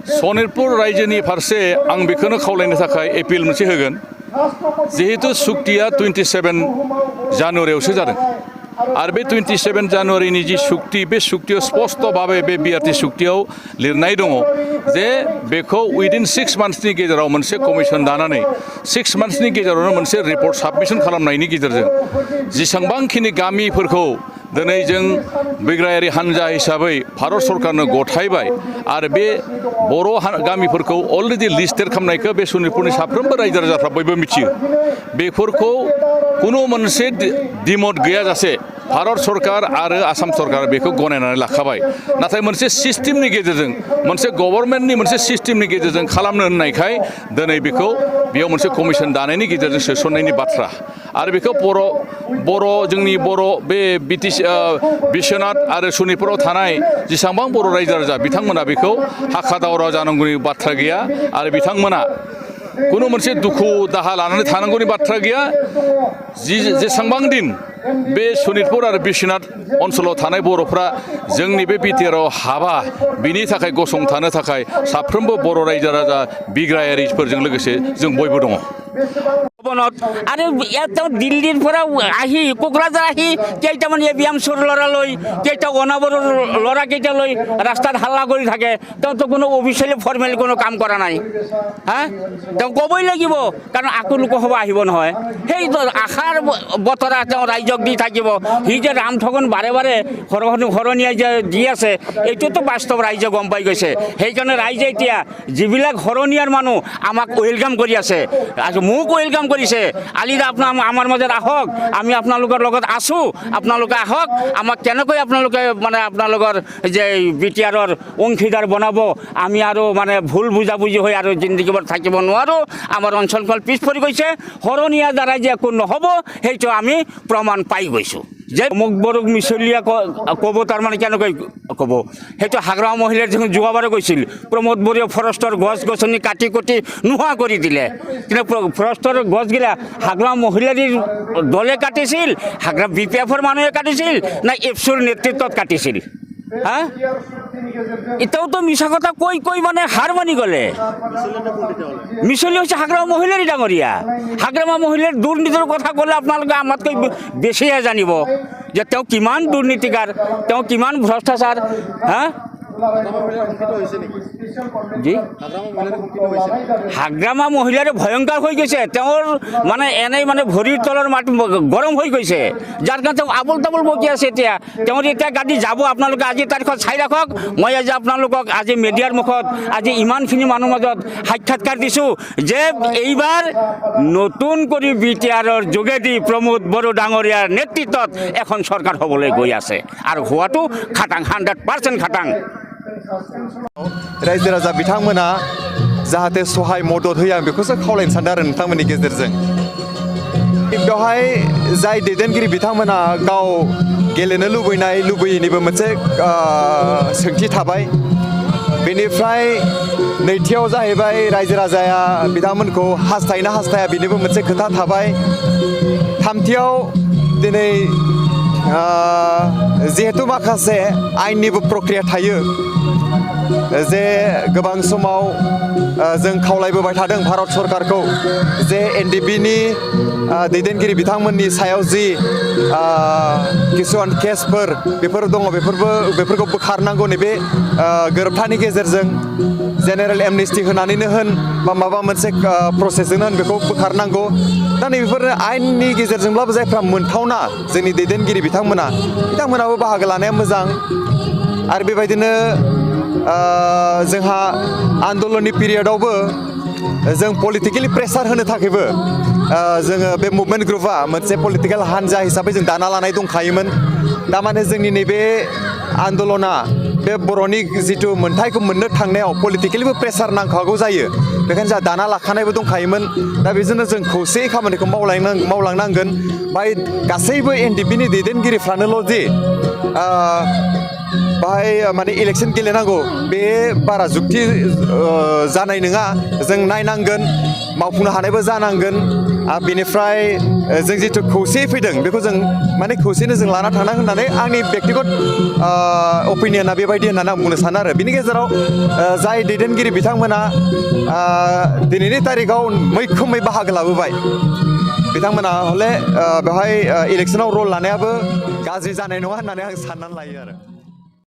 सनितपुर रायजोनि फारसे आं बेखौनो खावलायनो थाखाय एपिल मोनसे होगोन जिहेतु सुक्तिया 27 जानुवारियावसो जादों आरो बे 27 जानुवारिनि जि सुक्ति बे सुक्तियाव स्पष्ट भावे बे बिआरटि सुक्तियाव लिरनाय दङ जे बेखौ उइदिन 6 मान्थ्सनि गेजेराव मोनसे कमिसन दानानै 6 मान्थ्सनि गेजेरावनो मोनसे रिपर्ट साबमिसन खालामनायनि गेजेरजों जेसेबांखिनि गामिफोरखौ दिनै जों बिग्रायारि हानजा हिसाबै भारत सरकारनो गथायबाय आरो बे बर' गामिफोरखौ अलरेडि लिस्टेड खालामनायखौ बे सनितपुरनि साफ्रोमबो रायजो राजाफ्रा बयबो मिथियो बेफोरखौ कुनु मोनसे दिमत गैयाजासे भारत सरकार आरो आसाम सरकार बेखौ गनायनानै लाखाबाय नाथाय मोनसे सिस्टेमनि गेजेरजों मोनसे गभर्नमेन्टनि मोनसे सिस्टेमनि गेजेरजों खालामनो होननायखाय दिनै बेखौ बेयाव मोनसे कमिसन दानायनि गेजेरजों सोसननायनि बाथ्रा आरो बेखौ जोंनि बर' बे बिश्वनाथ आरो सनितपुराव थानाय जेसेबां बर' रायजो राजा बिथांमोना बेखौ हाखा दावरा जानांगौनि बाथ्रा गैया आरो बिथांमोना कुनु मोनसे दुखु दाहा लानानै थानांगौनि बाथ्रा गैया जेसेबां दिन बे सनितपुर आरो बिश्वनाथ ओनसोलाव थानाय बर'फ्रा जोंनि बे बिटिआरआव हाबा बिनि थाखाय गसंथानो थाखाय साफ्रोमबो बर' रायजो राजा बिग्रायारिफोरजों लोगोसे जों बयबो दङ आरो दिल्लीरफोराव आহি क'क्राझार आহি কেইটামান ব্যায়ামচুৰ ল'ৰা লৈ কেইটা অনাবৰৰ ল'ৰা কেইটা লৈ ৰাস্তাত হাল্লা কৰি থাকে তেওঁতো কোনো অফিচিয়েলি ফৰ্মেলি কোনো কাম কৰা নাই হা তেওঁ ক'বই লাগিব কাৰণ আকৌ লোকসভা আহিব নহয় সেই আশাৰ বতৰা তেওঁ ৰাইজক দি থাকিব সি যে ৰাম ঠগন বাৰে বাৰে হৰণীয়াই যে দি আছে এইটোতো বাস্তৱ ৰাইজে গম পাই গৈছে সেইকাৰণে ৰাইজে এতিয়া যিবিলাক হৰণীয়াৰ মানুহ আমাক ৱেলকাম কৰি আছে মোক ৱেলকাম কৰিছে আলিদা আমাৰ মাজত আহক আমি আপোনালোকৰ লগত আছো আপোনালোকে আহক আমাক কেনেকৈ আপোনালোকে মানে আপোনালোকৰ যে বিটিআৰৰ অংশীদাৰ বনাব আমি আৰু মানে ভুল বুজাবুজি হৈ আৰু জিন্দগীত থাকিব নোৱাৰো আমাৰ অঞ্চলখন পিছ পৰি গৈছে হৰণীয়া দ্বাৰাই যে একো নহ'ব সেইটো আমি প্ৰমাণ পাই গৈছোঁ যে মোক বড়োক মিছলীয়া ক'ব তাৰমানে কেনেকৈ ক'ব সেইটো হাগ্ৰাম মহিলাৰ যখন যোৱাবাৰে কৈছিল প্ৰমোদ বড়োৱে ফৰেষ্টৰ গছ গছনি কাটি কুটি নোহোৱা কৰি দিলে কিন্তু ফৰেষ্টৰ গছগিলা হাগ্ৰাম মহিলাৰ দলে কাটিছিল হাগ্ৰাম বিপিএফৰ মানুহে কাটিছিল না এফচুৰ নেতৃত্বত কাটিছিল হা এটাওতো মিছা কথা কৈ মানে হাৰ মানি গ'লে মিছলি হৈছে হাগ্ৰাম মহিলাৰ ডাঙৰীয়া হাগ্ৰাম মহিলাৰ দুৰ্নীতিৰ কথা ক'লে আপোনালোকে আমাতকৈ বেছিহে জানিব যে তেওঁ কিমান দুৰ্নীতিকাৰ তেওঁ কিমান ভ্ৰষ্টাচাৰ হা জি হাগ্ৰামা মহিলাৰ ভয়ংকৰ হৈ গৈছে তেওঁৰ মানে এনেই মানে ভৰিৰ তলৰ মাটি গৰম হৈ গৈছে যাৰ কাৰণে তেওঁ আবল তাবল বকি আছে তেওঁৰ এতিয়া গাড়ী যাব আপোনালোকে আজি তাৰিখত চাই ৰাখক মই আজি আপোনালোকক আজি মিডিয়াৰ মুখত আজি ইমানখিনি মানুহৰ মাজত সাক্ষাৎকাৰ দিছোঁ যে এইবাৰ নতুন কৰি বিটিআৰৰ যোগেদি প্ৰমোদ বড়ো ডাঙৰীয়াৰ নেতৃত্বত এখন চৰকাৰ হ'বলৈ গৈ আছে আৰু হোৱাটো খাটাং 100% খাটাং रायजो राजा बिथांमोना जाहाथे सहाय मदद होयो आं बेखौसो खावलायनो सानदों आरो नोंथांमोननि गेजेरजों बेवहाय जाय दैदेनगिरि बिथांमोना गाव गेलेनो लुबैयैनिबो मोनसे सोंथि थाबाय बेनिफ्राय नैथियाव जाहैबाय रायजो राजाया बिथांमोनखौ हास्थायना हास्थाया बेनिबो मोनसे खोथा थाबाय थामथियाव दिनै जिहेतु माखासे आयेननिबो प्रक्रिया थायो जे गोबां समाव जों खावलायबोबाय थादों भारत सरकारखौ जे एनडिबिनि दैदेनगिरि बिथांमोननि सायाव जि किसुमान केसफोर बेफोर दङ बेफोरखौ बोखारनांगौ नैबे गोरोबथानि गेजेरजों जेनेरेल एमनेस्टि होनानैनो होन बा माबा मोनसे प्रसेसजोंनो होन बेखौ बोखारनांगौ दा नैबेफोर आयेननि गेजेरजोंब्लाबो जायफ्रा मोनथावना जोंनि दैदेनगिरि बिथांमोनाबो बाहागो लानाया मोजां आरो बेबायदिनो जोंहा आन्दलननि पिरियडआवबो जों पलिटिकेलि प्रेसार होनो थाखायबो जोङो बे मुभमेन्ट ग्रुपआ मोनसे पलिटिकेल हानजा हिसाबै जों दाना लानाय दंखायोमोन दामाने जोंनि नैबे आन्दलना बे बर'नि जिथु मोन्थायखौ मोननो थांनायाव पलिटिकेलिबो प्रेसार नांखागौ जायो बेखायनो जोंहा दाना लाखानायबो दंखायोमोन दा बेजोंनो जों खौसेयै खामानिखौ मावलांनांगोन बाय गासैबो एनडिबिनि दैदेनगिरिफ्रानोल' दि बाहाय माने इलेक्सन गेलेनांगौ बे बारा जुक्ति जानाय नङा जों नायनांगोन मावफुंनो हानायबो जानांगोन आरो बेनिफ्राय जों जिथु खौसेयै फैदों बेखौ जों माने खौसेनो जों लाना थांनांगोन होननानै आंनि बेक्तिगत अपिनियना बेबायदि होननानै आं बुंनो सानो आरो बिनि गेजेराव जाय दैदेनगिरि बिथांमोना दिनैनि तारिखाव मैखोमै बाहागो लाबोबाय बिथांमोना हले बेवहाय इलेक्सनाव रल लानायाबो गाज्रि जानाय नङा होननानै आं साननानै लायो आरो